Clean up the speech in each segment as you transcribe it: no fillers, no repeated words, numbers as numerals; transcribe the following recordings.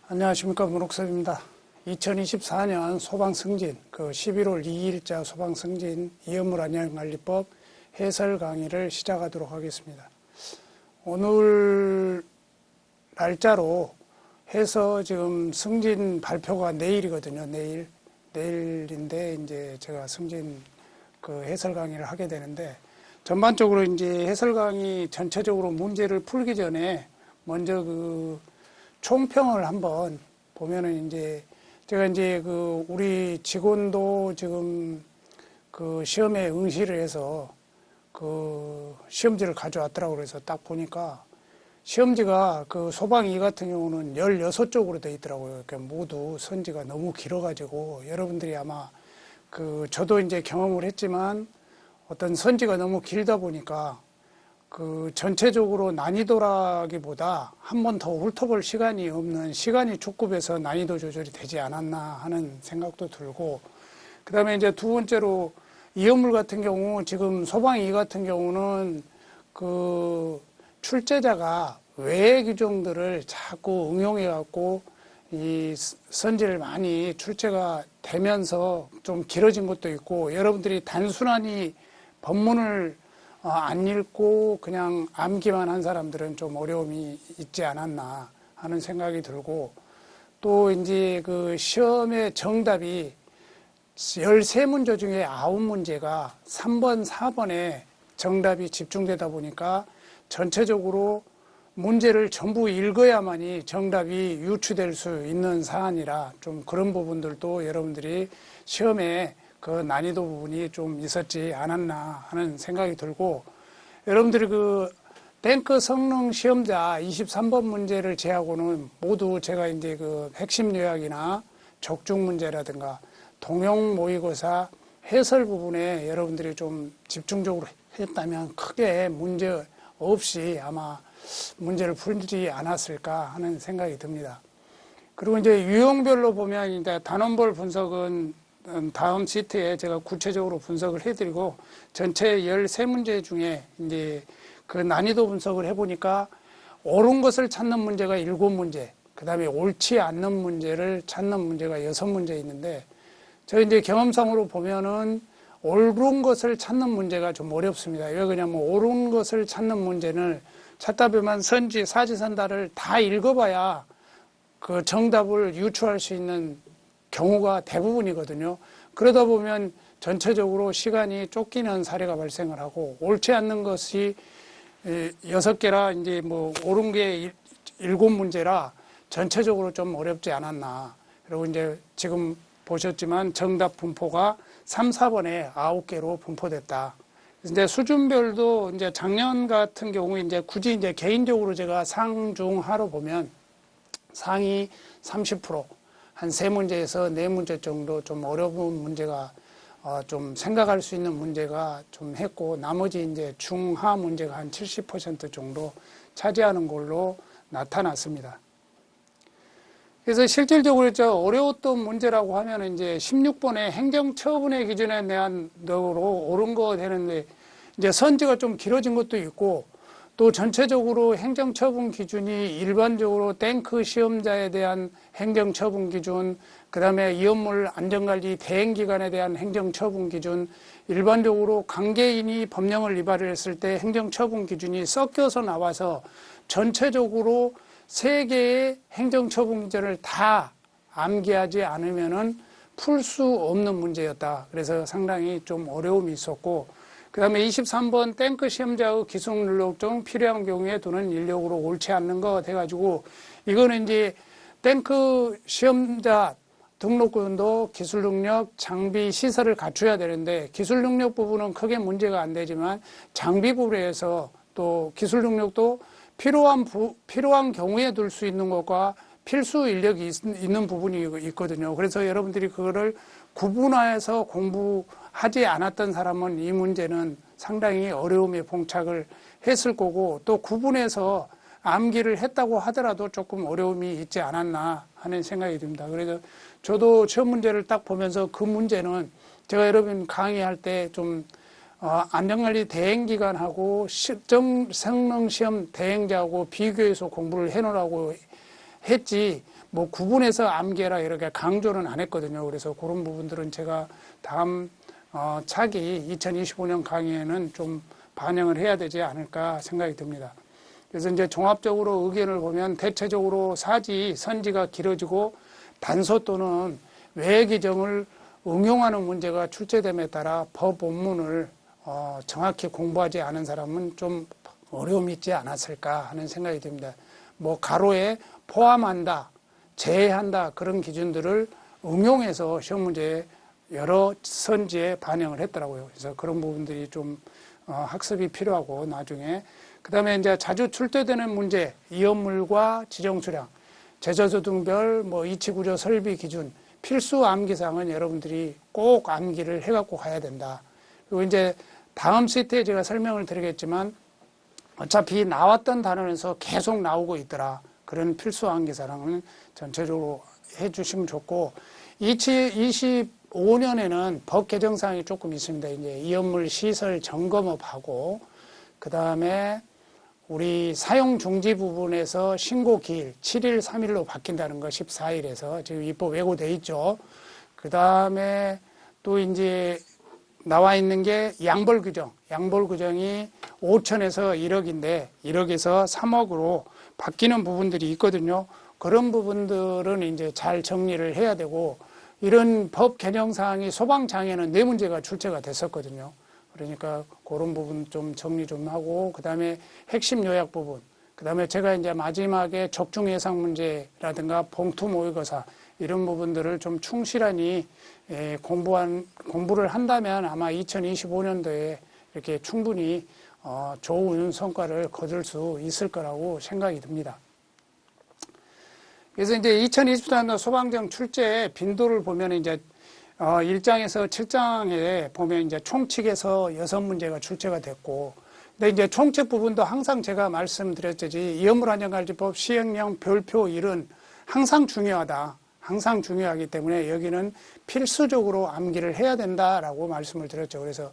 안녕하십니까, 문옥섭입니다. 2024년 소방승진, 11월 2일자 소방승진 이연물 안전관리법 해설 강의를 시작하도록 하겠습니다. 오늘 날짜로 해서 지금 승진 발표가 내일이거든요. 내일인데 이제 제가 승진 해설 강의를 하게 되는데, 전반적으로 이제 해설 강의 전체적으로 문제를 풀기 전에 먼저 총평을 한번 보면은 이제 제가 이제 우리 직원도 지금 시험에 응시를 해서 시험지를 가져왔더라고. 그래서 딱 보니까 시험지가 소방 2 같은 경우는 16쪽으로 되어 있더라고요. 그러니까 모두 선지가 너무 길어가지고 여러분들이 아마 저도 이제 경험을 했지만 어떤 선지가 너무 길다 보니까 전체적으로 난이도라기보다 한 번 더 훑어볼 시간이 없는, 시간이 축급해서 난이도 조절이 되지 않았나 하는 생각도 들고, 그 다음에 이제 두 번째로 이연물 같은 경우, 지금 소방 2 같은 경우는 출제자가 외의 규정들을 자꾸 응용해갖고 이 선지를 많이 출제가 되면서 좀 길어진 것도 있고, 여러분들이 단순하니 법문을 안 읽고 그냥 암기만 한 사람들은 좀 어려움이 있지 않았나 하는 생각이 들고, 또 이제 시험의 정답이 13문제 중에 9문제가 3번, 4번에 정답이 집중되다 보니까 전체적으로 문제를 전부 읽어야만이 정답이 유추될 수 있는 사안이라 좀 그런 부분들도 여러분들이 시험에 난이도 부분이 좀 있었지 않았나 하는 생각이 들고, 여러분들이 탱크 성능 시험자 23번 문제를 제하고는 모두 제가 이제 핵심 요약이나 적중 문제라든가 동형 모의고사 해설 부분에 여러분들이 좀 집중적으로 했다면 크게 문제 없이 아마 문제를 풀지 않았을까 하는 생각이 듭니다. 그리고 이제 유형별로 보면 이제 단원별 분석은 다음 시트에 제가 구체적으로 분석을 해드리고, 전체 13문제 중에 이제 난이도 분석을 해보니까 옳은 것을 찾는 문제가 7문제, 그 다음에 옳지 않는 문제를 찾는 문제가 6문제 있는데, 저희 이제 경험상으로 보면은 옳은 것을 찾는 문제가 좀 어렵습니다. 왜 그러냐면 옳은 것을 찾는 문제는 찾다 보면 선지, 사지선다를 다 읽어봐야 정답을 유추할 수 있는 경우가 대부분이거든요. 그러다 보면 전체적으로 시간이 쫓기는 사례가 발생을 하고, 옳지 않는 것이 6개라 이제 옳은 게 7문제라 전체적으로 좀 어렵지 않았나. 그리고 이제 지금 보셨지만 정답 분포가 3, 4번에 9개로 분포됐다. 이제 수준별도 이제 작년 같은 경우 이제 굳이 이제 개인적으로 제가 상중하로 보면 상위 30%, 한 3문제에서 4문제 정도 좀 어려운 문제가 좀 생각할 수 있는 문제가 좀 했고, 나머지 이제 중하 문제가 한 70% 정도 차지하는 걸로 나타났습니다. 그래서 실질적으로 어려웠던 문제라고 하면 이제 16번의 행정처분의 기준에 대한 덕으로 옳은 거 되는데, 이제 선지가 좀 길어진 것도 있고, 또 전체적으로 행정처분 기준이 일반적으로 탱크 시험자에 대한 행정처분 기준, 그 다음에 이연물 안전관리 대행기관에 대한 행정처분 기준, 일반적으로 관계인이 법령을 위반을 했을 때 행정처분 기준이 섞여서 나와서 전체적으로 3개의 행정처분 기준을 다 암기하지 않으면은 풀 수 없는 문제였다. 그래서 상당히 좀 어려움이 있었고, 그 다음에 23번 탱크 시험자의 기술 능력 중 필요한 경우에 두는 인력으로 옳지 않는 거 돼가지고, 이거는 이제 탱크 시험자 등록금도 기술 능력, 장비, 시설을 갖춰야 되는데, 기술 능력 부분은 크게 문제가 안 되지만 장비 부분에서 또 기술 능력도 필요한 경우에 둘 수 있는 것과 필수 인력이 있는 부분이 있거든요. 그래서 여러분들이 그거를 구분화해서 공부하지 않았던 사람은 이 문제는 상당히 어려움에 봉착을 했을 거고, 또 구분해서 암기를 했다고 하더라도 조금 어려움이 있지 않았나 하는 생각이 듭니다. 그래서 저도 시험 문제를 딱 보면서 그 문제는 제가 여러분 강의할 때 좀 안전관리 대행기관하고 성능시험 대행자하고 비교해서 공부를 해놓으라고 했지, 뭐 구분해서 암기해라 이렇게 강조는 안 했거든요. 그래서 그런 부분들은 제가 다음 차기 2025년 강의에는 좀 반영을 해야 되지 않을까 생각이 듭니다. 그래서 이제 종합적으로 의견을 보면 대체적으로 선지가 길어지고 단서 또는 외 규정을 응용하는 문제가 출제됨에 따라 법 원문을 정확히 공부하지 않은 사람은 좀 어려움이 있지 않았을까 하는 생각이 듭니다. 뭐 가로에 포함한다, 제외한다 그런 기준들을 응용해서 시험 문제에 여러 선지에 반영을 했더라고요. 그래서 그런 부분들이 좀 학습이 필요하고 나중에 그다음에 이제 자주 출제되는 문제 이연물과 지정수량, 제조소 등별 뭐 이치구조 설비 기준 필수 암기사항은 여러분들이 꼭 암기를 해갖고 가야 된다. 그리고 이제 다음 시트에 제가 설명을 드리겠지만 어차피 나왔던 단원에서 계속 나오고 있더라. 그런 필수 암기사항은 전체적으로 해주시면 좋고 2025년에는 법 개정사항이 조금 있습니다. 이제 이연물 시설 점검업하고 그 다음에 우리 사용 중지 부분에서 신고 기일 7일, 3일로 바뀐다는 거 14일에서 지금 입법 왜고돼 있죠. 그 다음에 또 이제 나와 있는 게 양벌 규정. 양벌 규정이 5천에서 1억인데 1억에서 3억으로 바뀌는 부분들이 있거든요. 그런 부분들은 이제 잘 정리를 해야 되고 이런 법 개정 사항이 소방장에는 4문제가 출제가 됐었거든요. 그러니까 그런 부분 좀 정리 좀 하고 그다음에 핵심 요약 부분 그다음에 제가 이제 마지막에 적중 예상 문제라든가 봉투 모의고사 이런 부분들을 좀 충실히 공부를 한다면 아마 2025년도에 이렇게 충분히 좋은 성과를 거둘 수 있을 거라고 생각이 듭니다. 그래서 이제 2024년 소방정 출제 빈도를 보면 이제 1장에서 7장에 보면 이제 총칙에서 6문제가 출제가 됐고, 근데 이제 총칙 부분도 항상 제가 말씀드렸듯이 이연물안전관리법 시행령 별표 1은 항상 중요하다. 항상 중요하기 때문에 여기는 필수적으로 암기를 해야 된다라고 말씀을 드렸죠. 그래서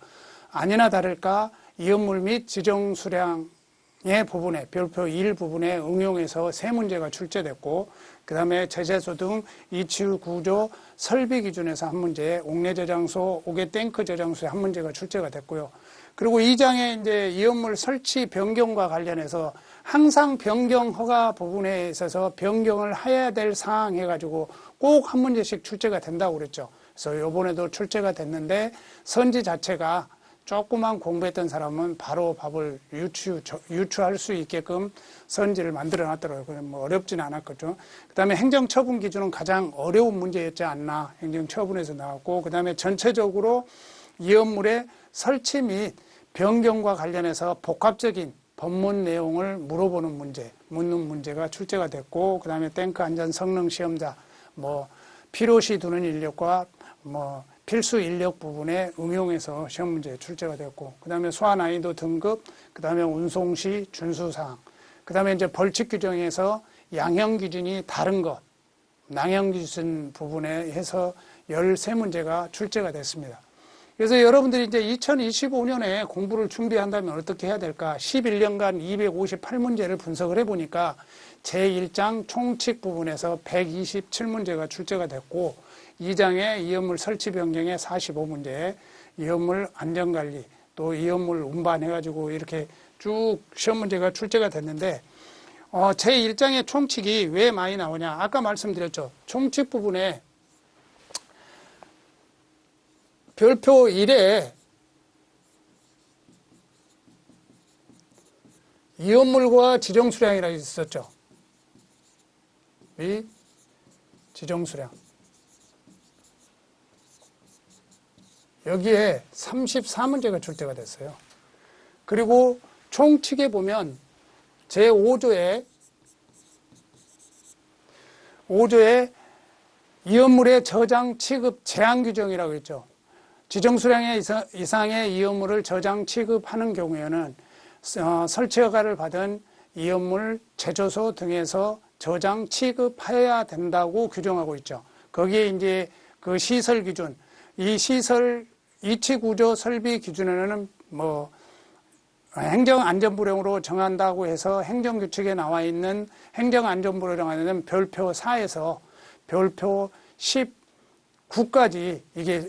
아니나 다를까 이연물 및 지정 수량의 부분에 별표 1 부분에 응용해서 3문제가 출제됐고 그 다음에 제재소 등 이치유 구조 설비 기준에서 1문제, 옥내 저장소, 옥외 탱크 저장소에 1문제가 출제가 됐고요. 그리고 2장에 이제 이연물 설치 변경과 관련해서 항상 변경 허가 부분에 있어서 변경을 해야 될 사항 해가지고 꼭 1문제씩 출제가 된다고 그랬죠. 그래서 이번에도 출제가 됐는데 선지 자체가 조금만 공부했던 사람은 바로 법을 유추할 수 있게끔 선지를 만들어 놨더라고요. 뭐 어렵지는 않았거든요. 그 다음에 행정처분 기준은 가장 어려운 문제였지 않나. 행정처분에서 나왔고, 그 다음에 전체적으로 이연물의 설치 및 변경과 관련해서 복합적인 법문 내용을 물어보는 문제, 묻는 문제가 출제가 됐고, 그 다음에 탱크 안전 성능 시험자, 뭐 필요시 두는 인력과 뭐 필수 인력 부분에 응용해서 시험 문제에 출제가 됐고, 그 다음에 소화 난이도 등급, 그 다음에 운송 시 준수사항, 그 다음에 이제 벌칙 규정에서 양형 기준이 다른 것, 낭형 기준 부분에 해서 13문제가 출제가 됐습니다. 그래서 여러분들이 이제 2025년에 공부를 준비한다면 어떻게 해야 될까? 11년간 258문제를 분석을 해보니까 제1장 총칙 부분에서 127문제가 출제가 됐고, 2장에 이연물 설치 변경에 45문제, 이연물 안전관리, 또 이연물 운반해가지고 이렇게 쭉 시험 문제가 출제가 됐는데, 제1장의 총칙이 왜 많이 나오냐? 아까 말씀드렸죠. 총칙 부분에 별표 1에 이연물과 지정수량이라고 있었죠. 이 지정수량. 여기에 34문제가 출제가 됐어요. 그리고 총칙에 보면 제5조에 이연물의 저장 취급 제한 규정이라고 있죠. 지정수량의 이상의 이연물을 저장 취급하는 경우에는 설치 허가를 받은 이연물 제조소 등에서 저장 취급해야 된다고 규정하고 있죠. 거기에 이제 그 시설 기준, 이 시설 이치 구조 설비 기준에는 뭐 행정안전부령으로 정한다고 해서 행정규칙에 나와 있는 행정안전부령에 정하는 별표 4에서 별표 19까지 이게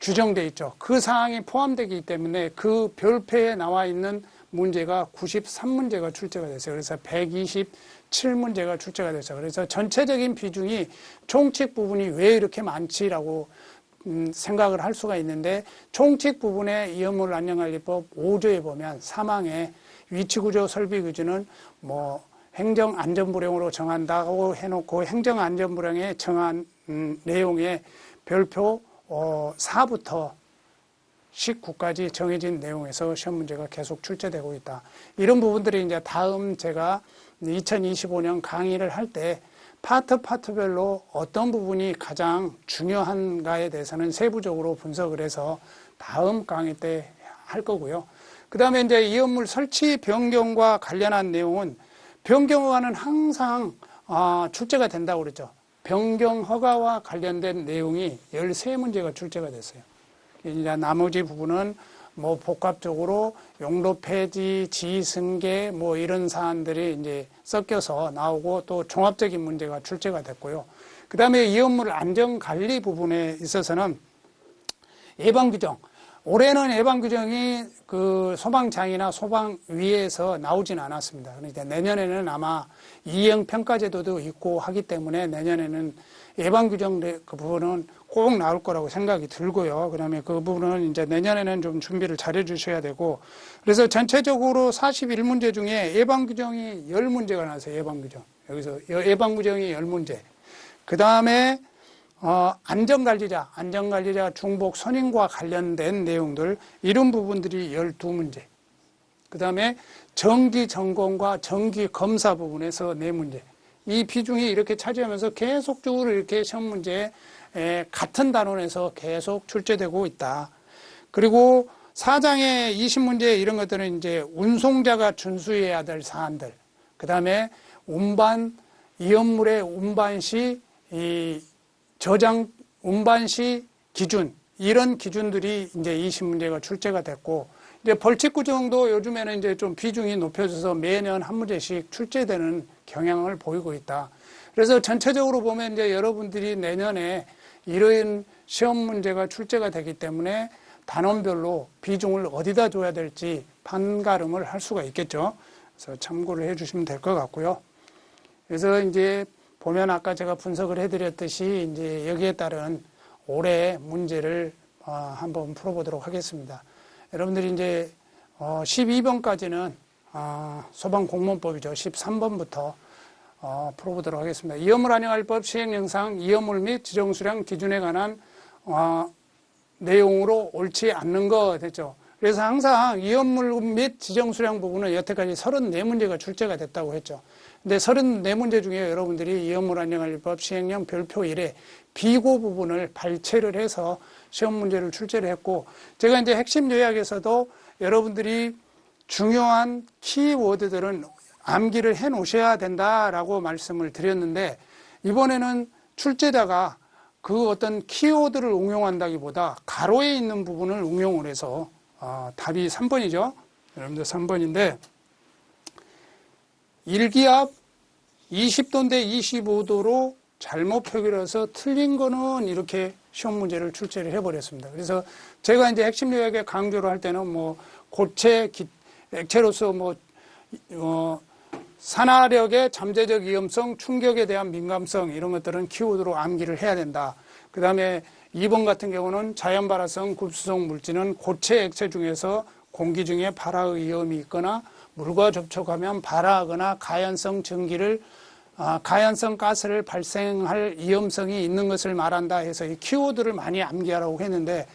규정되어 있죠. 그 사항이 포함되기 때문에 그 별표에 나와 있는 문제가 93문제가 출제가 됐어요. 그래서 127문제가 출제가 됐어요. 그래서 전체적인 비중이 총칙 부분이 왜 이렇게 많지라고 생각을 할 수가 있는데, 총칙 부분의 이업물 안전관리법 5조에 보면 사망의 위치구조 설비규칙은 뭐 행정안전부령으로 정한다고 해놓고 행정안전부령에 정한 내용의 별표 4부터 19까지 정해진 내용에서 시험 문제가 계속 출제되고 있다. 이런 부분들이 이제 다음 제가 2025년 강의를 할 때 파트별로 어떤 부분이 가장 중요한가에 대해서는 세부적으로 분석을 해서 다음 강의 때 할 거고요. 그 다음에 이제 이업물 설치 변경과 관련한 내용은 변경 허가는 항상 출제가 된다고 그랬죠. 변경 허가와 관련된 내용이 13문제가 출제가 됐어요. 이제 나머지 부분은 뭐 복합적으로 용도 폐지, 지승계 뭐 이런 사안들이 이제 섞여서 나오고 또 종합적인 문제가 출제가 됐고요. 그 다음에 이업물 안전관리 부분에 있어서는 예방규정. 올해는 예방규정이 그 소방장이나 소방위에서 나오진 않았습니다. 그러니까 내년에는 아마 이행평가제도도 있고 하기 때문에 내년에는 예방규정 그 부분은 꼭 나올 거라고 생각이 들고요. 그다음에 그 부분은 이제 내년에는 좀 준비를 잘해 주셔야 되고, 그래서 전체적으로 41문제 중에 예방규정이 10문제가 나왔어요. 예방규정. 여기서 예방규정이 10문제. 그 다음에 안전관리자 중복 선임과 관련된 내용들, 이런 부분들이 12문제. 그 다음에 정기점검과 정기검사 부분에서 4문제. 이 비중이 이렇게 차지하면서 계속적으로 이렇게 시험 문제에 같은 단원에서 계속 출제되고 있다. 그리고 사장의 20문제 이런 것들은 이제 운송자가 준수해야 될 사안들. 그 다음에 이업물의 운반 시 운반 시 기준, 이런 기준들이 이제 20문제가 출제가 됐고, 이제 벌칙 구정도 요즘에는 이제 좀 비중이 높여져서 매년 한 문제씩 출제되는 경향을 보이고 있다. 그래서 전체적으로 보면 이제 여러분들이 내년에 이런 시험 문제가 출제가 되기 때문에 단원별로 비중을 어디다 줘야 될지 판가름을 할 수가 있겠죠. 그래서 참고를 해 주시면 될 것 같고요. 그래서 이제 보면 아까 제가 분석을 해드렸듯이 이제 여기에 따른 올해 문제를 한번 풀어보도록 하겠습니다. 여러분들이 이제 12번까지는 소방공무원법이죠. 13번부터 풀어보도록 하겠습니다. 이업물 안전관리법 시행령상 이업물 및 지정수량 기준에 관한 내용으로 옳지 않는 거 됐죠. 그래서 항상 이업물 및 지정수량 부분은 여태까지 34문제가 출제가 됐다고 했죠. 근데 34문제 중에 여러분들이 이업물 안전관리법 시행령 별표 1에 비고 부분을 발췌를 해서 시험 문제를 출제를 했고, 제가 이제 핵심 요약에서도 여러분들이 중요한 키워드들은 암기를 해 놓으셔야 된다라고 말씀을 드렸는데, 이번에는 출제자가 그 어떤 키워드를 응용한다기보다 가로에 있는 부분을 응용을 해서 답이 3번이죠. 여러분들 3번인데, 일기압 20도인데 25도로 잘못 표기를 해서 틀린 거는 이렇게 시험 문제를 출제를 해버렸습니다. 그래서 제가 이제 핵심 요약에 강조를 할 때는 뭐 고체 액체로서 산화력의 잠재적 위험성, 충격에 대한 민감성, 이런 것들은 키워드로 암기를 해야 된다. 그 다음에 2번 같은 경우는 자연발화성 급수성 물질은 고체 액체 중에서 공기 중에 발화의 위험이 있거나 물과 접촉하면 발화하거나 가연성 가스를 발생할 위험성이 있는 것을 말한다 해서 이 키워드를 많이 암기하라고 했는데,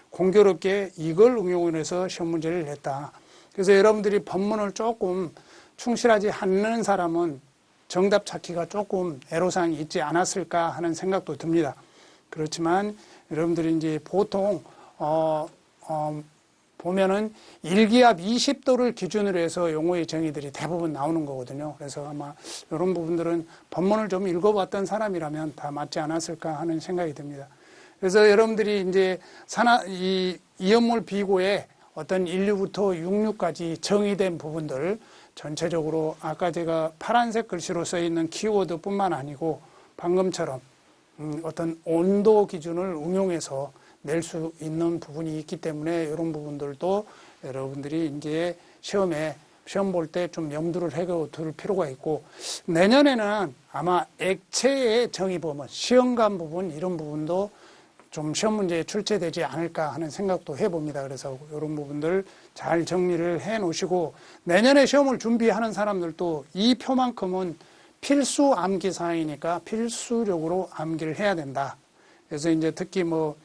공교롭게 이걸 응용을 해서 시험 문제를 냈다. 그래서 여러분들이 법문을 조금 충실하지 않는 사람은 정답 찾기가 조금 애로사항이 있지 않았을까 하는 생각도 듭니다. 그렇지만 여러분들이 이제 보통 보면은 일기압 20도를 기준으로 해서 용어의 정의들이 대부분 나오는 거거든요. 그래서 아마 이런 부분들은 법문을 좀 읽어봤던 사람이라면 다 맞지 않았을까 하는 생각이 듭니다. 그래서 여러분들이 이제 이업물 비고에 어떤 1류부터 6류까지 정의된 부분들 전체적으로 아까 제가 파란색 글씨로 써 있는 키워드뿐만 아니고 방금처럼 어떤 온도 기준을 응용해서 낼 수 있는 부분이 있기 때문에 이런 부분들도 여러분들이 이제 시험 볼 때 좀 염두를 해고 둘 필요가 있고, 내년에는 아마 액체의 정의 부분, 시험관 부분 이런 부분도 좀 시험 문제에 출제되지 않을까 하는 생각도 해봅니다. 그래서 이런 부분들 잘 정리를 해 놓으시고, 내년에 시험을 준비하는 사람들도 이 표만큼은 필수 암기 사항이니까 필수적으로 암기를 해야 된다. 그래서 이제 특히 뭐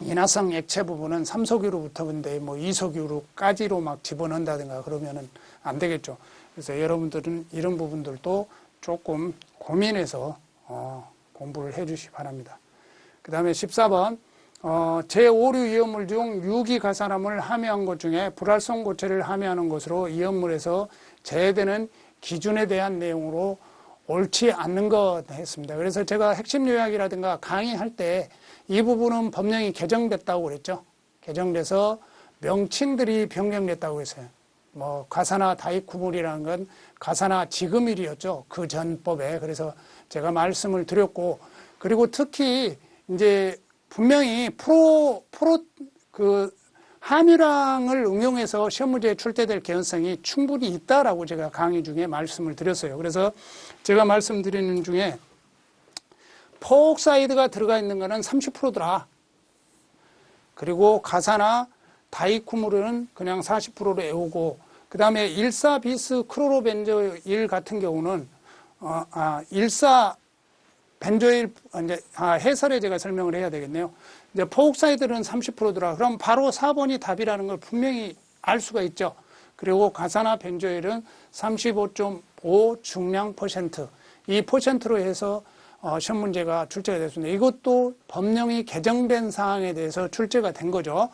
인화성 액체 부분은 삼석유로부터 근데 뭐 이석유로까지로 막 집어넣는다든가 그러면은 안 되겠죠. 그래서 여러분들은 이런 부분들도 조금 고민해서 공부를 해 주시기 바랍니다. 그 다음에 14번 제5류 이온물 중 유기가산화물 함유한 것 중에 불활성 고체를 함유하는 것으로 이온물에서 제외되는 기준에 대한 내용으로 옳지 않는 것 했습니다. 그래서 제가 핵심 요약이라든가 강의할 때 이 부분은 법령이 개정됐다고 그랬죠. 개정돼서 명칭들이 변경됐다고 했어요. 뭐 가산화 다이쿠물이라는 건 가산화 지금일이었죠. 그 전법에. 그래서 제가 말씀을 드렸고, 그리고 특히 이제 분명히 함유량을 응용해서 시험 문제에 출제될 개연성이 충분히 있다라고 제가 강의 중에 말씀을 드렸어요. 그래서 제가 말씀드리는 중에 포옥사이드가 들어가 있는 거는 30%더라. 그리고 가산화 다이쿠물은 그냥 40%로 외우고, 그 다음에 1,4비스 크로로벤조일 같은 경우는 1,4벤조일 이제 해설에 제가 설명을 해야 되겠네요. 이제 포옥사이드는 30%더라. 그럼 바로 4번이 답이라는 걸 분명히 알 수가 있죠. 그리고 가산화 벤조일은 35.5 중량 %. 이 %로 해서 시험 문제가 출제가 됐습니다. 이것도 법령이 개정된 사항에 대해서 출제가 된 거죠.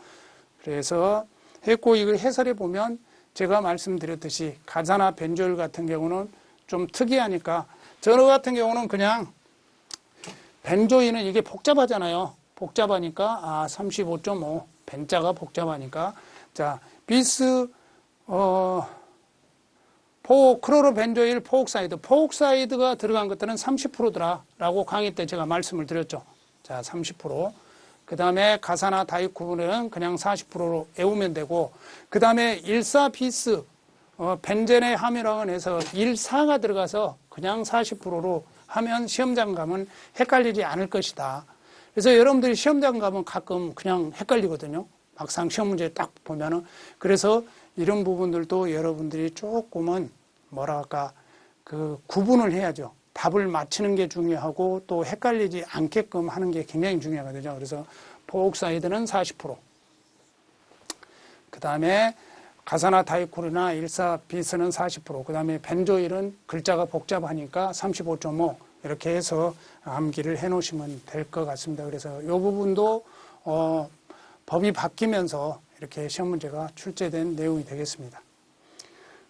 그래서 했고, 이걸 해설해 보면 제가 말씀드렸듯이 가산화 벤조일 같은 경우는 좀 특이하니까, 저 같은 경우는 그냥 벤조일은 이게 복잡하잖아요. 복잡하니까 35.5 벤자가 복잡하니까, 자 비스 크로로벤조일 포옥사이드가 들어간 것들은 30%더라 라고 강의 때 제가 말씀을 드렸죠. 자 30%. 그 다음에 가산화 다이쿠물은 그냥 40%로 외우면 되고, 그 다음에 1,4비스 벤젠의 함유량은 해서 1,4가 들어가서 그냥 40%로 하면 시험장 가면 헷갈리지 않을 것이다. 그래서 여러분들이 시험장 가면 가끔 그냥 헷갈리거든요. 막상 시험 문제 딱 보면은. 그래서 이런 부분들도 여러분들이 조금은 구분을 해야죠. 답을 맞히는 게 중요하고 또 헷갈리지 않게끔 하는 게 굉장히 중요하거든요. 그래서 포옥사이드는 40%. 그 다음에 가산화 다이쿠르나 1,4비스는 40%. 그 다음에 벤조일은 글자가 복잡하니까 35.5. 이렇게 해서 암기를 해 놓으시면 될 것 같습니다. 그래서 이 부분도 법이 바뀌면서 이렇게 시험 문제가 출제된 내용이 되겠습니다.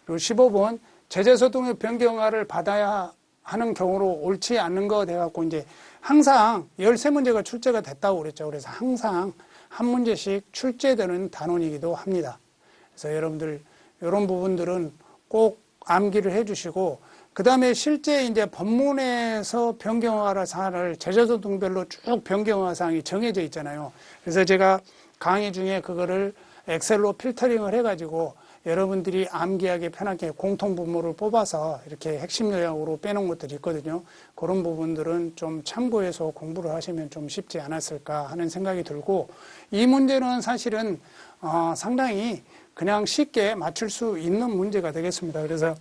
그리고 15번 제재소 등의 변경화를 받아야 하는 경우로 옳지 않는 거 돼갖고 이제 항상 13문제가 출제가 됐다고 그랬죠. 그래서 항상 한 문제씩 출제되는 단원이기도 합니다. 그래서 여러분들 이런 부분들은 꼭 암기를 해주시고, 그 다음에 실제 이제 법문에서 변경화 사항을 제재소 등별로 쭉 변경화 사항이 정해져 있잖아요. 그래서 제가 강의 중에 그거를 엑셀로 필터링을 해가지고 여러분들이 암기하기 편하게 공통분모를 뽑아서 이렇게 핵심 요약으로 빼놓은 것들이 있거든요. 그런 부분들은 좀 참고해서 공부를 하시면 좀 쉽지 않았을까 하는 생각이 들고, 이 문제는 사실은 상당히 그냥 쉽게 맞출 수 있는 문제가 되겠습니다. 그래서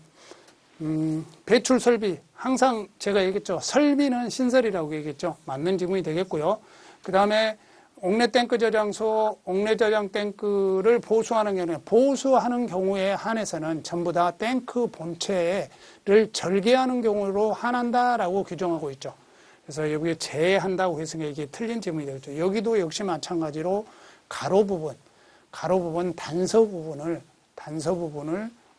배출 설비, 항상 제가 얘기했죠. 설비는 신설이라고 얘기했죠. 맞는 지문이 되겠고요. 그 다음에 옥내 탱크 저장소, 옥내 저장 탱크를 보수하는 경우에 한해서는 전부 다 탱크 본체를 절개하는 경우로 한한다라고 규정하고 있죠. 그래서 여기에 제외한다고 해서 이게 틀린 지문이 되겠죠. 여기도 역시 마찬가지로 가로 부분, 단서 부분을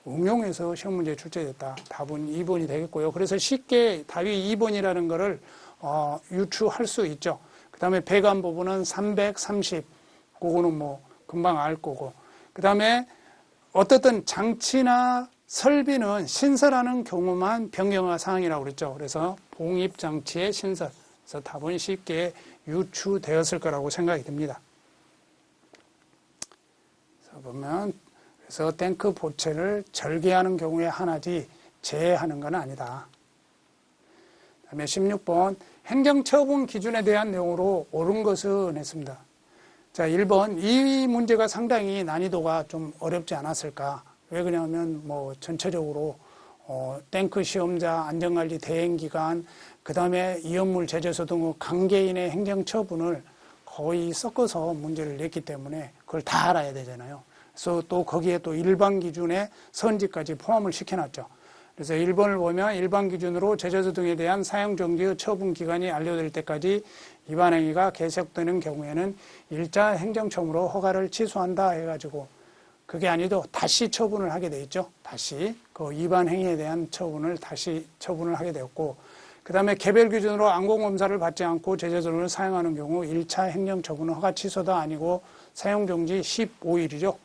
응용해서 시험 문제에 출제됐다. 답은 2번이 되겠고요. 그래서 쉽게 답이 2번이라는 거를 유추할 수 있죠. 그 다음에 배관 부분은 330, 그거는 뭐 금방 알 거고, 그 다음에 어떻든 장치나 설비는 신설하는 경우만 변경할 사항이라고 그랬죠. 그래서 봉입장치의 신설. 그래서 답은 쉽게 유추되었을 거라고 생각이 듭니다. 그래서 보면, 그래서 탱크 보채를 절개하는 경우에 하나지 제외하는 건 아니다. 그 다음에 16번, 행정처분 기준에 대한 내용으로 옳은 것은 했습니다. 자, 1번, 이 문제가 상당히 난이도가 좀 어렵지 않았을까. 왜 그러냐면, 전체적으로, 탱크 시험자, 안전관리 대행기간, 그 다음에 이연물 제조소 등 관계인의 행정처분을 거의 섞어서 문제를 냈기 때문에 그걸 다 알아야 되잖아요. 그래서 또 거기에 또 일반 기준의 선지까지 포함을 시켜놨죠. 그래서 1번을 보면 일반 기준으로 제조소 등에 대한 사용정지의 처분 기간이 완료될 때까지 위반 행위가 계속되는 경우에는 1차 행정처분으로 허가를 취소한다 해가지고 그게 아니도 다시 처분을 하게 돼 있죠. 다시 그 위반 행위에 대한 처분을 다시 처분을 하게 되었고, 그 다음에 개별 기준으로 안공검사를 받지 않고 제조소를 사용하는 경우 1차 행정처분은 허가 취소도 아니고 사용정지 15일이죠.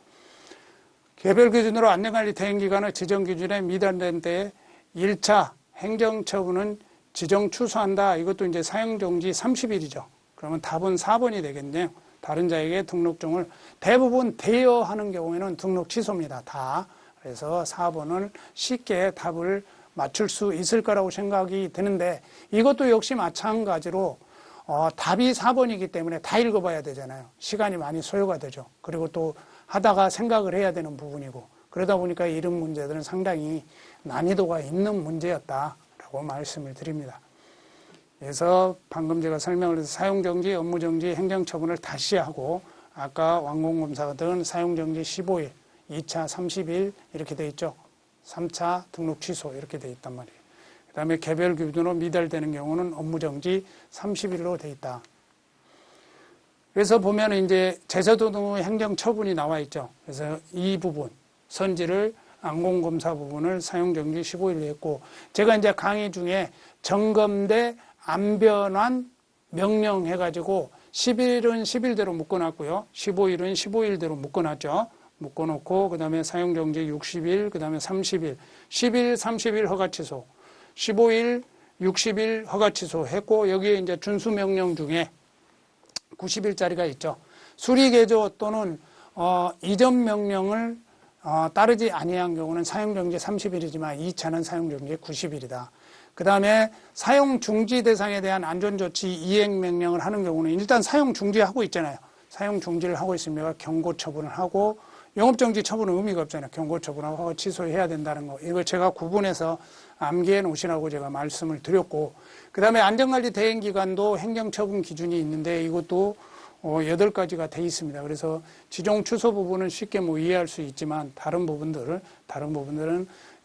개별 기준으로 안전관리 대행기간의 지정 기준에 미달된 때에 1차 행정처분은 지정 취소한다. 이것도 이제 사용정지 30일이죠. 그러면 답은 4번이 되겠네요. 다른 자에게 등록증을 대부분 대여하는 경우에는 등록 취소입니다. 다. 그래서 4번을 쉽게 답을 맞출 수 있을 거라고 생각이 드는데 이것도 역시 마찬가지로 답이 4번이기 때문에 다 읽어봐야 되잖아요. 시간이 많이 소요가 되죠. 그리고 또 하다가 생각을 해야 되는 부분이고 그러다 보니까 이런 문제들은 상당히 난이도가 있는 문제였다라고 말씀을 드립니다. 그래서 방금 제가 설명을 해서 사용정지, 업무정지, 행정처분을 다시 하고 아까 완공검사든 사용정지 15일, 2차 30일 이렇게 돼 있죠. 3차 등록 취소 이렇게 돼 있단 말이에요. 그 다음에 개별 기준으로 미달되는 경우는 업무정지 30일로 돼 있다. 그래서 보면 이제 제조소 등의 행정처분이 나와 있죠. 그래서 이 부분, 선지를 안공검사 부분을 사용정지 15일로 했고, 제가 이제 강의 중에 점검대 안변환 명령 해가지고 10일은 10일대로 묶어놨고요. 15일은 15일대로 묶어놨죠. 묶어놓고 그 다음에 사용정지 60일, 그 다음에 30일, 10일, 30일 허가취소, 15일, 60일 허가취소 했고 여기에 이제 준수명령 중에 90일짜리가 있죠. 수리개조 또는 이전 명령을 따르지 아니한 경우는 사용정지 30일이지만 2차는 사용정지 90일이다. 그 다음에 사용중지 대상에 대한 안전조치 이행명령을 하는 경우는 일단 사용중지하고 있잖아요. 사용중지를 하고 있으면 경고처분을 하고 영업정지 처분은 의미가 없잖아요. 경고처분하고 취소해야 된다는 거. 이걸 제가 구분해서 암기해 놓으시라고 제가 말씀을 드렸고, 그 다음에 안전관리 대행기간도 행정처분 기준이 있는데 이것도 8가지가 돼 있습니다. 그래서 지정 취소 부분은 쉽게 이해할 수 있지만 다른 부분들은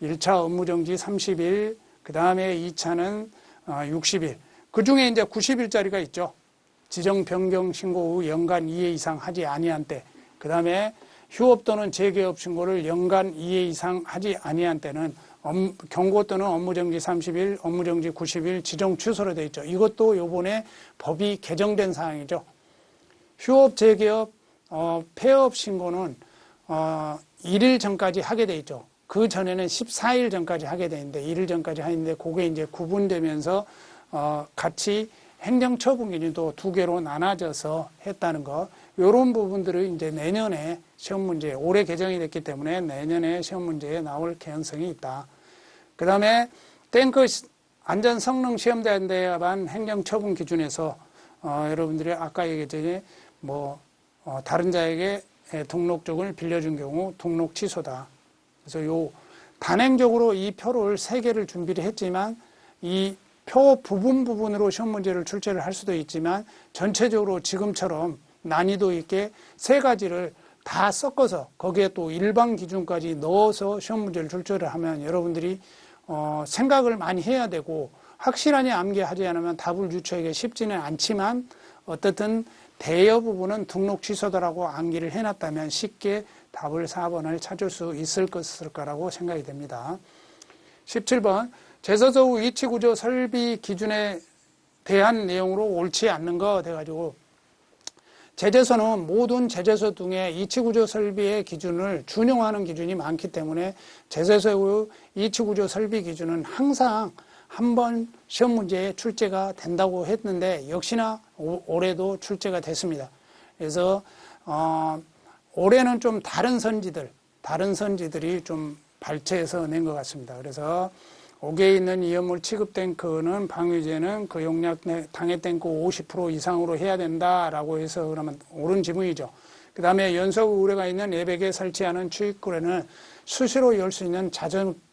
1차 업무정지 30일, 그 다음에 2차는 60일. 그 중에 이제 90일짜리가 있죠. 지정 변경 신고 후 연간 2회 이상 하지 아니한 때. 그 다음에 휴업 또는 재개업 신고를 연간 2회 이상 하지 아니한 때는 경고 또는 업무정지 30일, 업무정지 90일 지정 취소로 되어 있죠. 이것도 요번에 법이 개정된 사항이죠. 휴업, 재개업, 폐업 신고는 1일 전까지 하게 돼 있죠. 그 전에는 14일 전까지 하게 돼 있는데 1일 전까지 하는데 그게 이제 구분되면서 같이 행정처분 기준도 2개로 나눠져서 했다는 거. 이런 부분들을 이제 내년에 시험 문제, 올해 개정이 됐기 때문에 내년에 시험 문제에 나올 개연성이 있다. 그 다음에 탱크 안전 성능 시험대반 행정처분 기준에서 여러분들이 아까 얘기했듯이 다른 자에게 등록증을 빌려준 경우 등록 취소다. 그래서 요 단행적으로 이 표를 3개를 준비를 했지만 이 표 부분으로 시험 문제를 출제를 할 수도 있지만 전체적으로 지금처럼 난이도 있게 3가지를 다 섞어서 거기에 또 일반 기준까지 넣어서 시험 문제를 출제를 하면 여러분들이 생각을 많이 해야 되고 확실하게 암기하지 않으면 답을 유추하기가 쉽지는 않지만 어떻든 대여 부분은 등록 취소다라고 암기를 해놨다면 쉽게 답을 4번을 찾을 수 있을 거라고 생각이 됩니다. 17번 제조소 위치구조 설비 기준에 대한 내용으로 옳지 않는 거 돼가지고 제재소는 모든 제재소 등의 이치구조 설비의 기준을 준용하는 기준이 많기 때문에 제재소의 이치구조 설비 기준은 항상 한 번 시험 문제에 출제가 된다고 했는데 역시나 올해도 출제가 됐습니다. 그래서 올해는 좀 다른 선지들이 좀 발췌해서 낸 것 같습니다. 그래서 옥에 있는 이염물 취급 탱크는 방위제는 그 용량 당해 탱크 50% 이상으로 해야 된다라고 해서 그러면 옳은 지문이죠. 그 다음에 연속 우레가 있는 내백에 설치하는 추입구에는 수시로 열 수 있는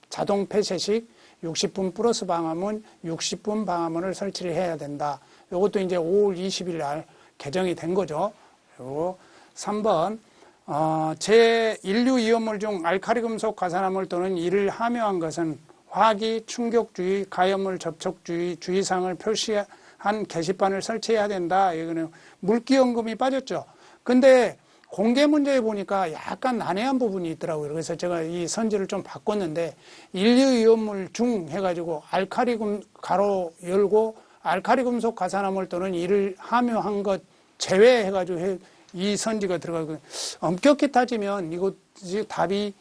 자동 폐쇄식 60분 플러스 방화문, 60분 방화문을 설치를 해야 된다. 이것도 이제 5월 20일 날 개정이 된 거죠. 그리고 3번 제1류 이염물 중 알카리 금속 가산화물 또는 이를 함유한 것은 화기, 충격주의, 가염물 접촉주의, 주의사항을 표시한 게시판을 설치해야 된다. 이거는 물기연금이 빠졌죠. 근데 공개 문제에 보니까 약간 난해한 부분이 있더라고요. 그래서 제가 이 선지를 좀 바꿨는데 1류 이염물 중 해가지고 알카리 가로 열고 알카리 금속 가산화물 또는 이를 함유한 것 제외해가지고 이 선지가 들어가고 엄격히 따지면 이것이 답이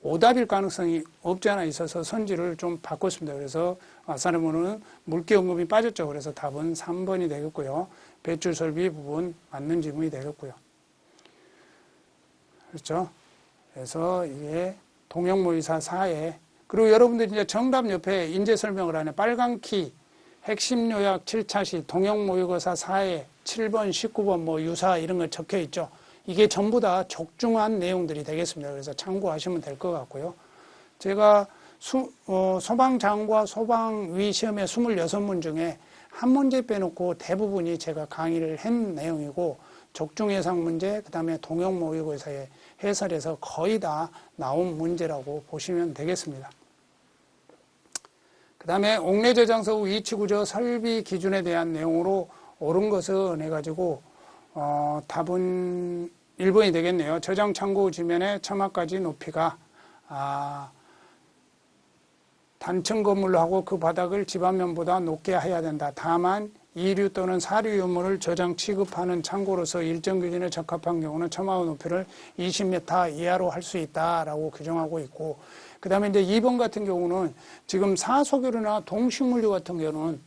오답일 가능성이 없지 않아 있어서 선지를 좀 바꿨습니다. 그래서 아사르몬은 물기 언급이 빠졌죠. 그래서 답은 3번이 되겠고요. 배출 설비 부분 맞는 지문이 되겠고요. 그렇죠? 그래서 이게 동형모의사 4에 그리고 여러분들 이제 정답 옆에 인재 설명을 하네. 빨간 키 핵심 요약 7차시 동형모의고사 4에 7번, 19번 뭐 유사 이런 거 적혀 있죠. 이게 전부 다 적중한 내용들이 되겠습니다. 그래서 참고하시면 될 것 같고요. 제가 소방장과 소방위 시험의 26문 중에 한 문제 빼놓고 대부분이 제가 강의를 한 내용이고 적중 예상 문제, 그 다음에 동형 모의고사의 해설에서 거의 다 나온 문제라고 보시면 되겠습니다. 그 다음에 옥내 저장소 위치 구조 설비 기준에 대한 내용으로 옳은 것을 해가지고 답은 1번이 되겠네요. 저장 창고 지면의 처마까지 높이가 단층 건물로 하고 그 바닥을 집안면보다 높게 해야 된다. 다만 2류 또는 4류 유물을 저장 취급하는 창고로서 일정 기준에 적합한 경우는 처마의 높이를 20m 이하로 할 수 있다라고 규정하고 있고, 그 다음에 이제 2번 같은 경우는 지금 사소교류나 동식물류 같은 경우는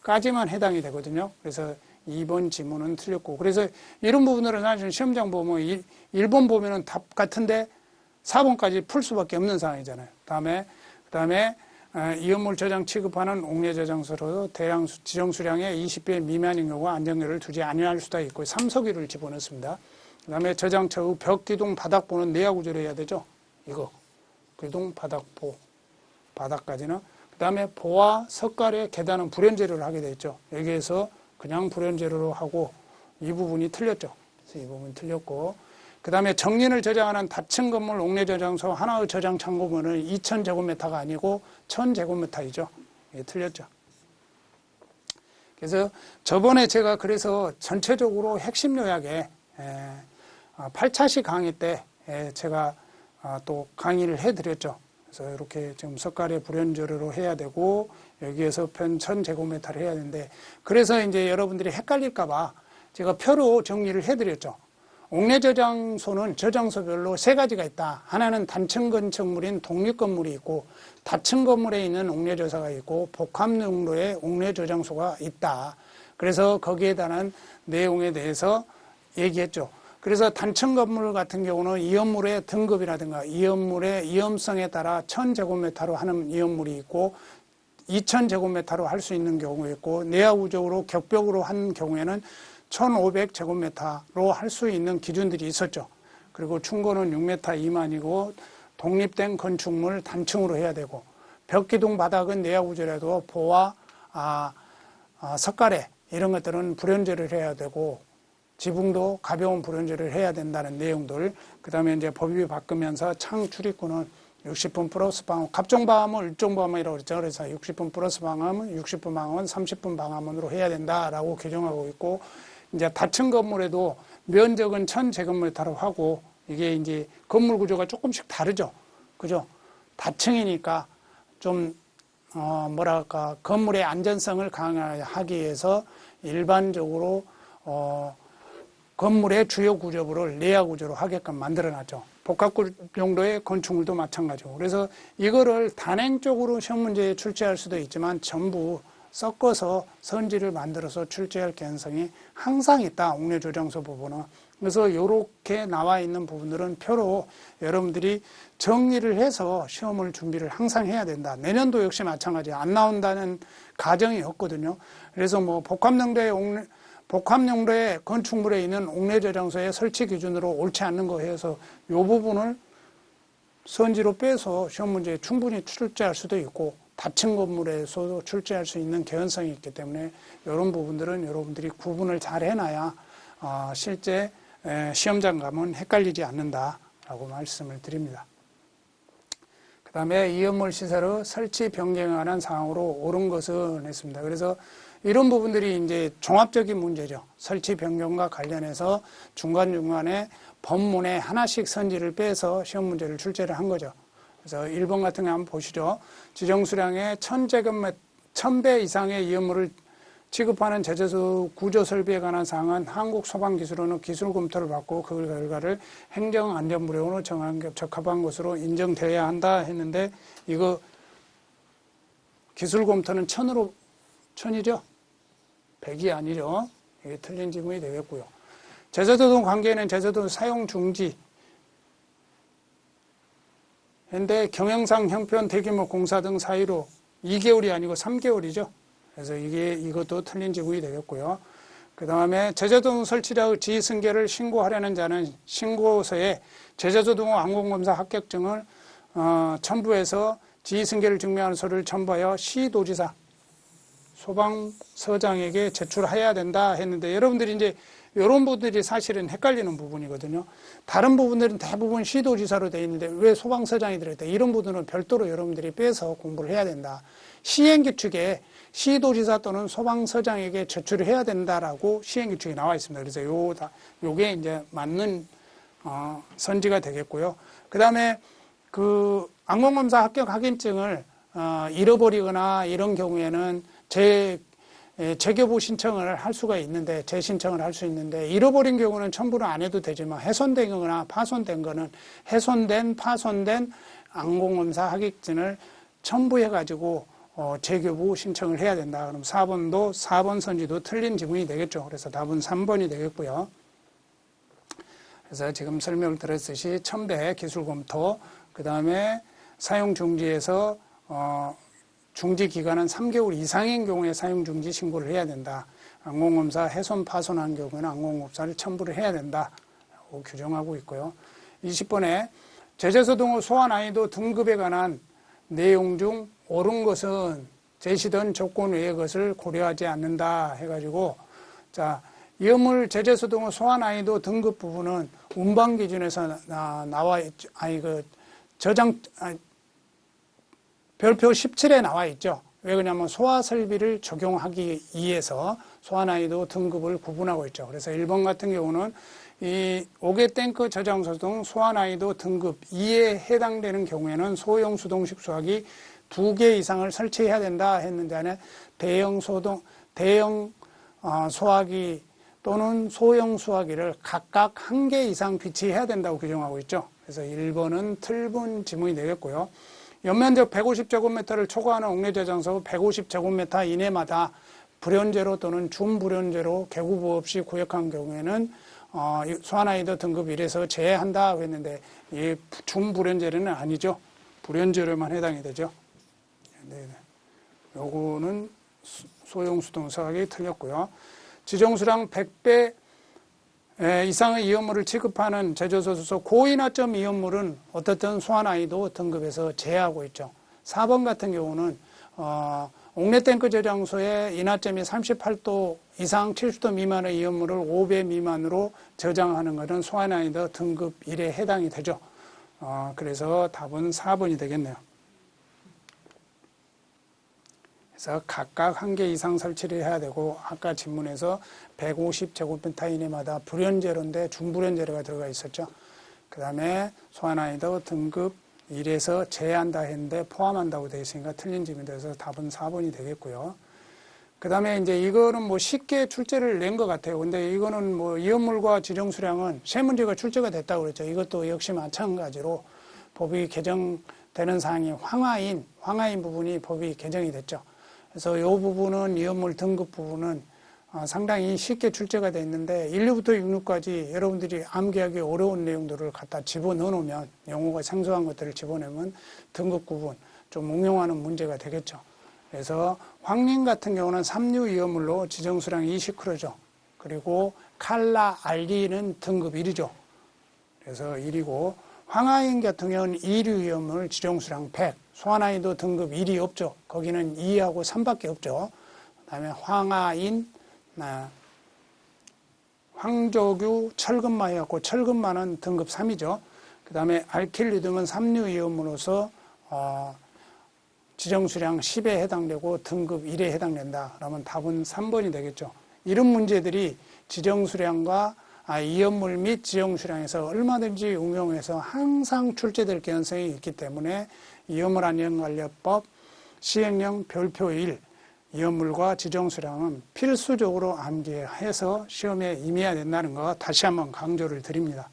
까지만 해당이 되거든요. 그래서 2번 지문은 틀렸고, 그래서 이런 부분들은 사실 시험장 보면 1번 보면은 답 같은데 4번까지 풀 수밖에 없는 상황이잖아요. 그 다음에 이염물 저장 취급하는 옥내 저장소로 대량 지정 수량의 20배 미만인 경우 안전결을 두지 아니할 수도 있고, 삼석유를 집어넣습니다. 그 다음에 저장처 후 벽, 기둥, 바닥보는 내야 구조를 해야 되죠. 이거 기둥, 바닥보, 바닥까지는. 그 다음에 보와 석가래, 계단은 불연재료를 하게 돼 있죠. 여기에서 그냥 불연재료로 하고 이 부분이 틀렸죠. 그래서 이 부분이 틀렸고, 그 다음에 정린을 저장하는 다층 건물 옥내 저장소 하나의 저장 창고문은 2000제곱미터가 아니고 1000제곱미터이죠. 이게 틀렸죠. 그래서 저번에 제가 그래서 전체적으로 핵심 요약에 8차시 강의 때 제가 또 강의를 해드렸죠. 그래서 이렇게 지금 석가래 불연재료로 해야 되고 여기에서 편 1000제곱미터를 해야 되는데, 그래서 이제 여러분들이 헷갈릴까봐 제가 표로 정리를 해드렸죠. 옥내 저장소는 저장소별로 세 가지가 있다. 하나는 단층 건축물인 독립건물이 있고, 다층 건물에 있는 옥내 저장소가 있고, 복합용로의 옥내 저장소가 있다. 그래서 거기에 대한 내용에 대해서 얘기했죠. 그래서 단층 건물 같은 경우는 이염물의 등급이라든가 이염물의 위험성에 따라 1000제곱미터로 하는 이염물이 있고 2000제곱미터로 할 수 있는 경우가 있고, 내야구적으로 격벽으로 한 경우에는 1500제곱미터로 할 수 있는 기준들이 있었죠. 그리고 충고는 6m 미만이고 독립된 건축물 단층으로 해야 되고, 벽기둥 바닥은 내야구조라도 보와 석가래 이런 것들은 불연재를 해야 되고, 지붕도 가벼운 불연재를 해야 된다는 내용들. 그 다음에 이제 법이 바뀌면서 창 출입구는 60분 플러스 방화문, 갑종 방화문, 일종 방화문이라고 그랬죠. 그래서 60분 플러스 방화문, 60분 방화문, 30분 방화문으로 해야 된다라고 규정하고 있고, 이제 다층 건물에도 면적은 1000제곱미터로 하고, 이게 이제 건물 구조가 조금씩 다르죠. 그죠? 다층이니까 좀, 뭐랄까, 건물의 안전성을 강화하기 위해서 일반적으로, 건물의 주요 구조부를 내야 구조로 하게끔 만들어놨죠. 복합 용도의 건축물도 마찬가지고. 그래서 이거를 단행적으로 시험 문제에 출제할 수도 있지만 전부 섞어서 선지를 만들어서 출제할 개연성이 항상 있다. 옥내조장소 부분은. 그래서 이렇게 나와 있는 부분들은 표로 여러분들이 정리를 해서 시험을 준비를 항상 해야 된다. 내년도 역시 마찬가지. 안 나온다는 가정이 없거든요. 그래서 뭐 복합용도의 건축물에 있는 옥내저장소의 설치 기준으로 옳지 않는 거 해서 이 부분을 선지로 빼서 시험 문제에 충분히 출제할 수도 있고 닫힌 건물에서도 출제할 수 있는 개연성이 있기 때문에 이런 부분들은 여러분들이 구분을 잘 해놔야 실제 시험장 가면 헷갈리지 않는다라고 말씀을 드립니다. 그 다음에 이연물 시설의 설치 변경에 관한 사항으로 옳은 것은 했습니다. 그래서 이런 부분들이 이제 종합적인 문제죠. 설치 변경과 관련해서 중간중간에 법문에 하나씩 선지를 빼서 시험 문제를 출제를 한 거죠. 그래서 1번 같은 거 한번 보시죠. 지정수량의 1000배 이상의 이연물을 취급하는 제재소 구조 설비에 관한 사항은 한국소방기술원의 기술 검토를 받고 그 결과를 행정안전부령으로 정한 적합한 것으로 인정되어야 한다 했는데 이거 기술 검토는 1000이죠? 100이 아니죠? 이게 틀린 질문이 되겠고요. 제재소 관계에는 제재소 사용 중지 근데 경영상 형편 대규모 공사 등 사유로 2개월이 아니고 3개월이죠. 그래서 이것도 틀린 지문이 되겠고요. 그 다음에 제재소 설치자의 지승계를 신고하려는 자는 신고서에 제재소 등 항공검사 합격증을 첨부해서 지승계를 증명하는 서류를 첨부하여 시도지사 소방서장에게 제출해야 된다 했는데 여러분들이 이제 이런 부분들이 사실은 헷갈리는 부분이거든요. 다른 부분들은 대부분 시도지사로 되어 있는데 왜 소방서장이 들어있다. 이런 부분은 별도로 여러분들이 빼서 공부를 해야 된다. 시행규칙에 시도지사 또는 소방서장에게 제출을 해야 된다라고 시행규칙이 나와 있습니다. 그래서 요게 이제 맞는 선지가 되겠고요. 그 다음에 그 항공검사 합격 확인증을 잃어버리거나 이런 경우에는 재교부 신청을 할 수가 있는데 재신청을 할 수 있는데 잃어버린 경우는 첨부를 안 해도 되지만 훼손된 거나 파손된 거는 훼손된 파손된 항공검사 합격증을 첨부해 가지고 재교부 신청을 해야 된다. 그럼 4번 선지도 틀린 지문이 되겠죠. 그래서 답은 3번이 되겠고요. 그래서 지금 설명을 드렸듯이 1000배 기술 검토 그 다음에 사용 중지에서 중지 기간은 3개월 이상인 경우에 사용 중지 신고를 해야 된다. 항공검사 훼손 파손한 경우에는 항공검사를 첨부를 해야 된다고 규정하고 있고요. 20번에 제재소 등의 소환 난이도 등급에 관한 내용 중 옳은 것은 제시된 조건 외의 것을 고려하지 않는다 해가지고 자 이연물 제재소 등의 소환 난이도 등급 부분은 운방 기준에서 나와 있죠. 별표 17에 나와 있죠. 왜 그러냐면 소화 설비를 적용하기 위해서 소화 난이도 등급을 구분하고 있죠. 그래서 1번 같은 경우는 이 5개 탱크 저장소 등 소화 난이도 등급 2에 해당되는 경우에는 소형 수동식 수화기 2개 이상을 설치해야 된다 했는데 안에 대형 소화기 또는 소형 수화기를 각각 1개 이상 비치해야 된다고 규정하고 있죠. 그래서 1번은 틀린 지문이 되겠고요. 연면적 150제곱미터를 초과하는 옥내저장소 150제곱미터 이내마다 불연제로 또는 준불연제로 개구부 없이 구역한 경우에는 소환난이도 등급 1에서 제외한다 했는데 이 준불연제는 아니죠. 불연제로만 해당이 되죠. 네. 요거는 소형 수동사각이 틀렸고요. 지정수량 100배 이상의 이연물을 취급하는 제조소 소속 고인하점 이연물은 어떻든 소환난이도 등급에서 제외하고 있죠. 4번 같은 경우는 옥내탱크 저장소의 인하점이 38도 이상 70도 미만의 이연물을 5배 미만으로 저장하는 것은 소환난이도 등급 1에 해당이 되죠. 그래서 답은 4번이 되겠네요. 그래서 각각 1개 이상 설치를 해야 되고 아까 질문에서 150제곱미터 이내마다 불연제로인데 준불연제로가 들어가 있었죠. 그 다음에 소환난이도 등급 1에서 제외한다 했는데 포함한다고 되어 있으니까 틀린 질문이 돼서 답은 4번이 되겠고요. 그다음에 이제 이거는 뭐 쉽게 출제를 낸 것 같아요. 근데 이거는 뭐 이연물과 지정수량은 세 문제가 출제가 됐다고 그랬죠. 이것도 역시 마찬가지로 법이 개정되는 사항이 황하인 부분이 법이 개정이 됐죠. 그래서 이 부분은 이연물 등급 부분은 상당히 쉽게 출제가 돼 있는데 1류부터 6류까지 여러분들이 암기하기 어려운 내용들을 갖다 집어넣어 놓으면 용어가 생소한 것들을 집어넣으면 등급 구분 좀 응용하는 문제가 되겠죠. 그래서 황린 같은 경우는 3류 이연물로 지정수량 20kg죠. 그리고 칼라, 알리는 등급 1이죠. 그래서 1이고 황하인 같은 경우는 2류 이연물 지정수량 100. 소환하인도 등급 1이 없죠. 거기는 2하고 3밖에 없죠. 그 다음에 황하인, 황조규, 철근마해갖고 철근마는 등급 3이죠. 그 다음에 알킬리듬은 3류 이연물로서 지정수량 10에 해당되고 등급 1에 해당된다. 그러면 답은 3번이 되겠죠. 이런 문제들이 지정수량과 이연물 및 지정수량에서 얼마든지 응용해서 항상 출제될 개연성이 있기 때문에 이연물 안전관리법 시행령 별표 1 이연물과 지정수량은 필수적으로 암기해서 시험에 임해야 된다는 거 다시 한번 강조를 드립니다.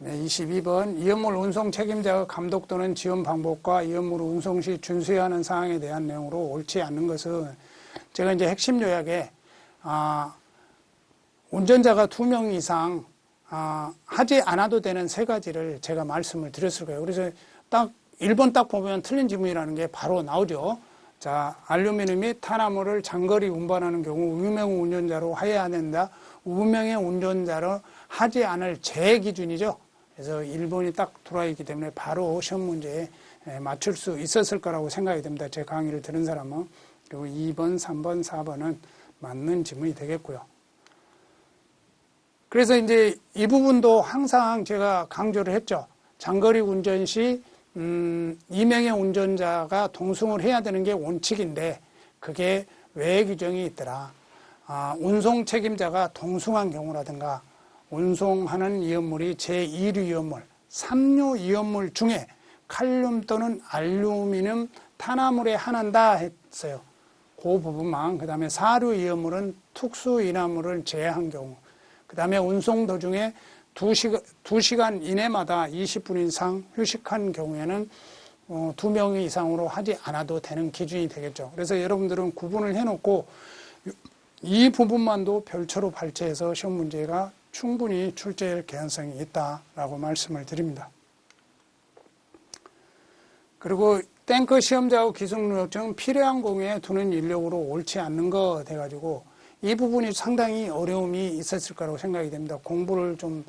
22번 이연물 운송 책임자의 감독 또는 지원 방법과 이연물 운송 시 준수해야 하는 사항에 대한 내용으로 옳지 않는 것은 제가 이제 핵심 요약에 운전자가 2명 이상 하지 않아도 되는 3가지를 제가 말씀을 드렸을 거예요. 그래서 딱 1번 딱 보면 틀린 지문이라는 게 바로 나오죠. 자, 알루미늄 및 탄화물을 장거리 운반하는 경우 무명 운전자로 하여야 된다. 무명의 운전자로 하지 않을 제 기준이죠. 그래서 1번이 딱 들어와 있기 때문에 바로 시험 문제에 맞출 수 있었을 거라고 생각이 됩니다. 제 강의를 들은 사람은. 그리고 2번, 3번, 4번은 맞는 지문이 되겠고요. 그래서 이제 이 부분도 항상 제가 강조를 했죠. 장거리 운전 시 2명의 운전자가 동승을 해야 되는 게 원칙인데 그게 외 규정이 있더라. 운송 책임자가 동승한 경우라든가 운송하는 이연물이 제2류 이연물, 3류 이연물 중에 칼륨 또는 알루미늄 탄화물에 한한다 했어요. 그 부분만. 그 다음에 4류 이연물은 특수 인화물을 제외한 경우. 그 다음에 운송 도중에 2시간 이내마다 20분 이상 휴식한 경우에는 2명 이상으로 하지 않아도 되는 기준이 되겠죠. 그래서 여러분들은 구분을 해놓고 이 부분만도 별표로 발췌해서 시험 문제가 충분히 출제할 개연성이 있다라고 말씀을 드립니다. 그리고 탱크 시험자의 기술능력증 필요한 공유에 두는 인력으로 옳지 않는 거 돼가지고 이 부분이 상당히 어려움이 있었을 거라고 생각이 됩니다. 공부를 좀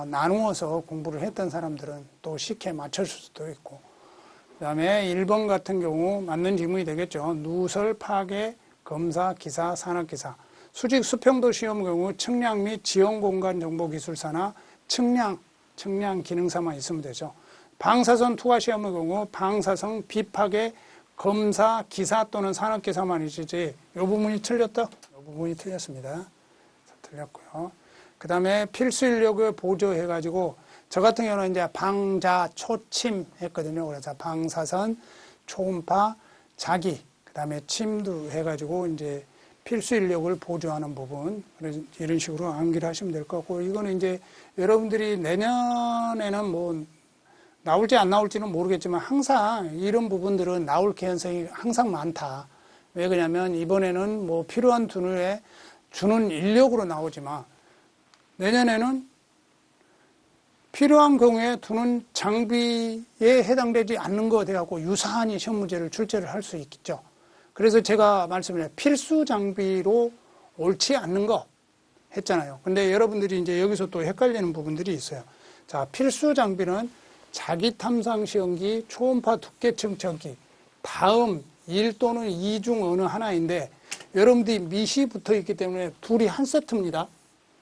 나누어서 공부를 했던 사람들은 또 쉽게 맞출 수도 있고 그 다음에 1번 같은 경우 맞는 질문이 되겠죠. 누설, 파괴, 검사, 기사, 산업기사 수직 수평도 시험 경우 측량 및 지형공간 정보기술사나 측량 기능사만 있으면 되죠. 방사선 투하 시험의 경우 방사성, 비파괴, 검사, 기사 또는 산업기사만 있지 이 부분이 틀렸다? 이 부분이 틀렸습니다. 틀렸고요. 그 다음에 필수 인력을 보조해가지고 저 같은 경우는 이제 방자, 초침 했거든요. 그래서 방사선, 초음파, 자기, 그 다음에 침도 해가지고 이제 필수 인력을 보조하는 부분. 그래서 이런 식으로 암기를 하시면 될 것 같고, 이거는 이제 여러분들이 내년에는 뭐 나올지 안 나올지는 모르겠지만 항상 이런 부분들은 나올 개연성이 항상 많다. 왜 그러냐면 이번에는 뭐 필요한 두뇌에 주는 인력으로 나오지만 내년에는 필요한 경우에 두는 장비에 해당되지 않는 거 돼갖고 유사한이 시험 문제를 출제를 할 수 있겠죠. 그래서 제가 말씀을 필수 장비로 옳지 않는 거 했잖아요. 근데 여러분들이 이제 여기서 또 헷갈리는 부분들이 있어요. 자, 필수 장비는 자기 탐상 시험기, 초음파 두께 측정기, 다음 1 또는 2 중 어느 하나인데 여러분들이 밑이 붙어 있기 때문에 둘이 한 세트입니다.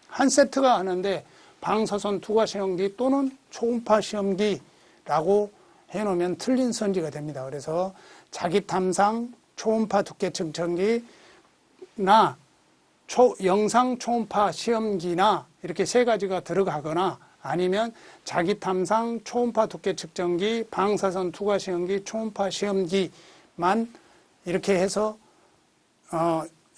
한 세트가 하는데 방사선 투과 시험기 또는 초음파 시험기라고 해놓으면 틀린 선지가 됩니다. 그래서 자기 탐상 초음파 두께 측정기나 영상 초음파 시험기나 이렇게 3가지가 들어가거나 아니면 자기 탐상 초음파 두께 측정기, 방사선 투과 시험기, 초음파 시험기 이렇게 해서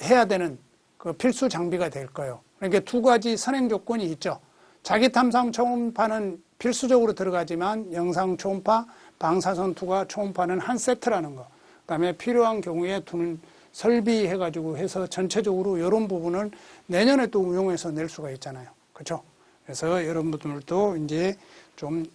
해야 되는 그 필수 장비가 될 거예요. 그러니까 두 가지 선행 조건이 있죠. 자기 탐상 초음파는 필수적으로 들어가지만 영상 초음파, 방사선 투과 초음파는 한 세트라는 거. 그다음에 필요한 경우에 두는 설비해가지고 해서 전체적으로 이런 부분을 내년에 또 응용해서 낼 수가 있잖아요. 그렇죠? 그래서 여러분들도 이제 좀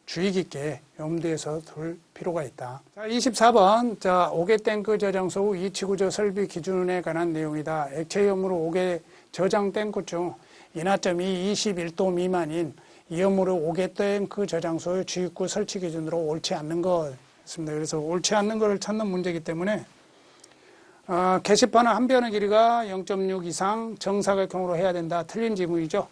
주의 깊게 염두에서 둘 필요가 있다. 자, 24번. 자, 5개 탱크 저장소 후 이치구조 설비 기준에 관한 내용이다. 액체염으로 5개 저장 탱크 중 인하점이 21도 미만인 이염으로 5개 탱크 저장소의 주입구 설치 기준으로 옳지 않는 것입니다. 그래서 옳지 않는 것을 찾는 문제이기 때문에 게시판은 한 변의 길이가 0.6 이상 정사각형으로 해야 된다. 틀린 지문이죠.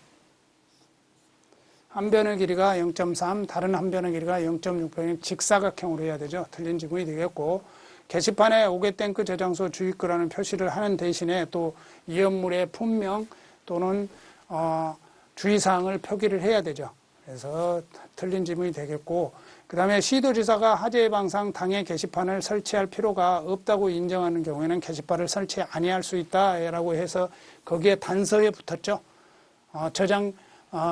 한 변의 길이가 0.3, 다른 한 변의 길이가 0.6변의 직사각형으로 해야 되죠. 틀린 지문이 되겠고, 게시판에 5개 탱크 저장소 주입구라는 표시를 하는 대신에 또 이염물의 품명 또는 주의사항을 표기를 해야 되죠. 그래서 틀린 지문이 되겠고, 그 다음에 시도지사가 화재 예방상 당해 게시판을 설치할 필요가 없다고 인정하는 경우에는 게시판을 설치 아니할 수 있다라고 해서 거기에 단서에 붙었죠. 저장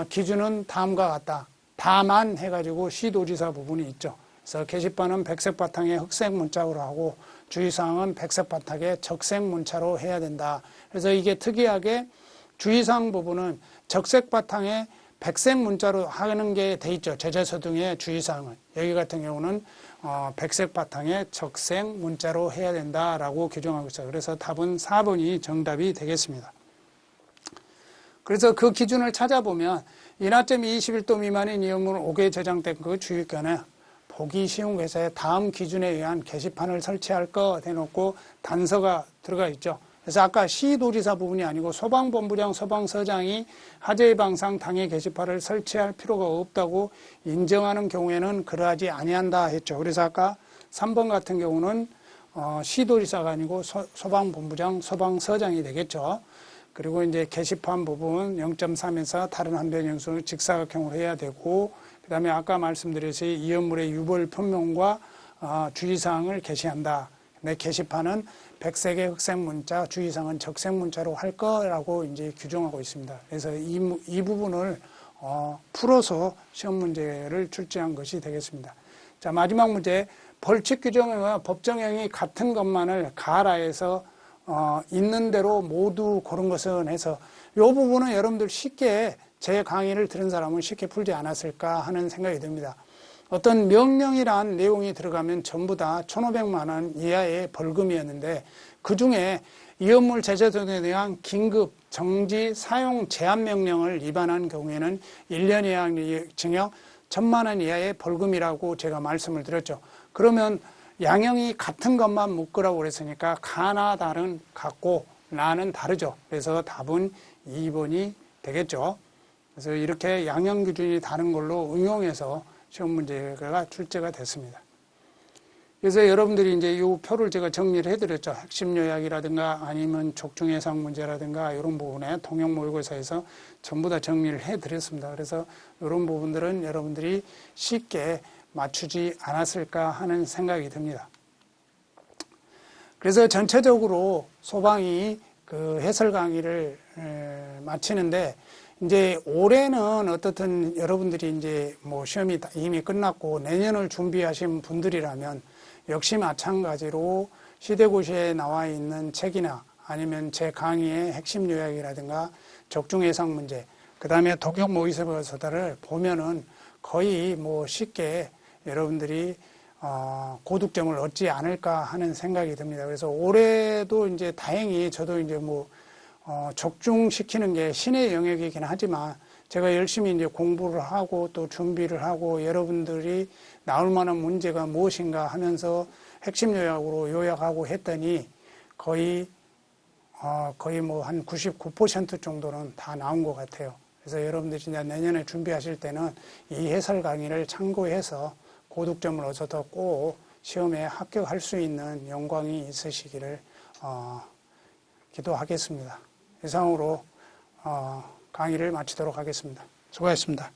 기준은 다음과 같다. 다만 해가지고 시도지사 부분이 있죠. 그래서 게시판은 백색 바탕에 흑색 문자로 하고 주의사항은 백색 바탕에 적색 문자로 해야 된다. 그래서 이게 특이하게 주의사항 부분은 적색 바탕에 백색 문자로 하는 게 돼 있죠. 제재서 등의 주의사항은. 여기 같은 경우는 백색 바탕에 적색 문자로 해야 된다라고 규정하고 있어요. 그래서 답은 4번이 정답이 되겠습니다. 그래서 그 기준을 찾아보면 인하점이 21도 미만인 이염물 5개 저장된 그 주의권에 보기 쉬운 것에 다음 기준에 의한 게시판을 설치할 거 대놓고 단서가 들어가 있죠. 그래서 아까 시도지사 부분이 아니고 소방본부장, 소방서장이 화재 예방상 당해 게시판을 설치할 필요가 없다고 인정하는 경우에는 그러하지 아니한다 했죠. 그래서 아까 3번 같은 경우는 시도지사가 아니고 소방본부장, 소방서장이 되겠죠. 그리고 이제 게시판 부분 0.3에서 다른 한 변 영수는 직사각형으로 해야 되고, 그 다음에 아까 말씀드렸듯이 이염물의 유볼 표명과 주의사항을 게시한다. 근데 게시판은 백색의 흑색 문자, 주의사항은 적색 문자로 할 거라고 이제 규정하고 있습니다. 그래서 이 부분을 풀어서 시험 문제를 출제한 것이 되겠습니다. 자, 마지막 문제. 벌칙 규정과 법정형이 같은 것만을 가라해서 있는 대로 모두 고른 것은 해서 이 부분은 여러분들 쉽게 제 강의를 들은 사람은 쉽게 풀지 않았을까 하는 생각이 듭니다. 어떤 명령이란 내용이 들어가면 전부 다 1,500만 원 이하의 벌금이었는데 그중에 이염물 제재소에 대한 긴급 정지 사용 제한 명령을 위반한 경우에는 1년 이하 징역 1,000만 원 이하의 벌금이라고 제가 말씀을 드렸죠. 그러면 양형이 같은 것만 묶으라고 그랬으니까 가나 다른 같고 나는 다르죠. 그래서 답은 2번이 되겠죠. 그래서 이렇게 양형 기준이 다른 걸로 응용해서 시험 문제가 출제가 됐습니다. 그래서 여러분들이 이제 이 표를 제가 정리를 해드렸죠. 핵심 요약이라든가 아니면 족중 예상 문제라든가 이런 부분에 통역 모의고사에서 전부 다 정리를 해드렸습니다. 그래서 이런 부분들은 여러분들이 쉽게 맞추지 않았을까 하는 생각이 듭니다. 그래서 전체적으로 소방이 그 해설 강의를 마치는데 이제 올해는 어떻든 여러분들이 이제 뭐 시험이 이미 끝났고 내년을 준비하신 분들이라면 역시 마찬가지로 시대고시에 나와 있는 책이나 아니면 제 강의의 핵심 요약이라든가 적중 예상 문제, 그 다음에 독역 모의고사를 보면은 거의 뭐 쉽게 여러분들이 고득점을 얻지 않을까 하는 생각이 듭니다. 그래서 올해도 이제 다행히 저도 이제 뭐 적중시키는 게 신의 영역이긴 하지만 제가 열심히 이제 공부를 하고 또 준비를 하고 여러분들이 나올 만한 문제가 무엇인가 하면서 핵심 요약으로 요약하고 했더니 거의 뭐 한 99% 정도는 다 나온 것 같아요. 그래서 여러분들이 이제 내년에 준비하실 때는 이 해설 강의를 참고해서 고득점을 얻어서 꼭 시험에 합격할 수 있는 영광이 있으시기를 기도하겠습니다. 이상으로 강의를 마치도록 하겠습니다. 수고하셨습니다.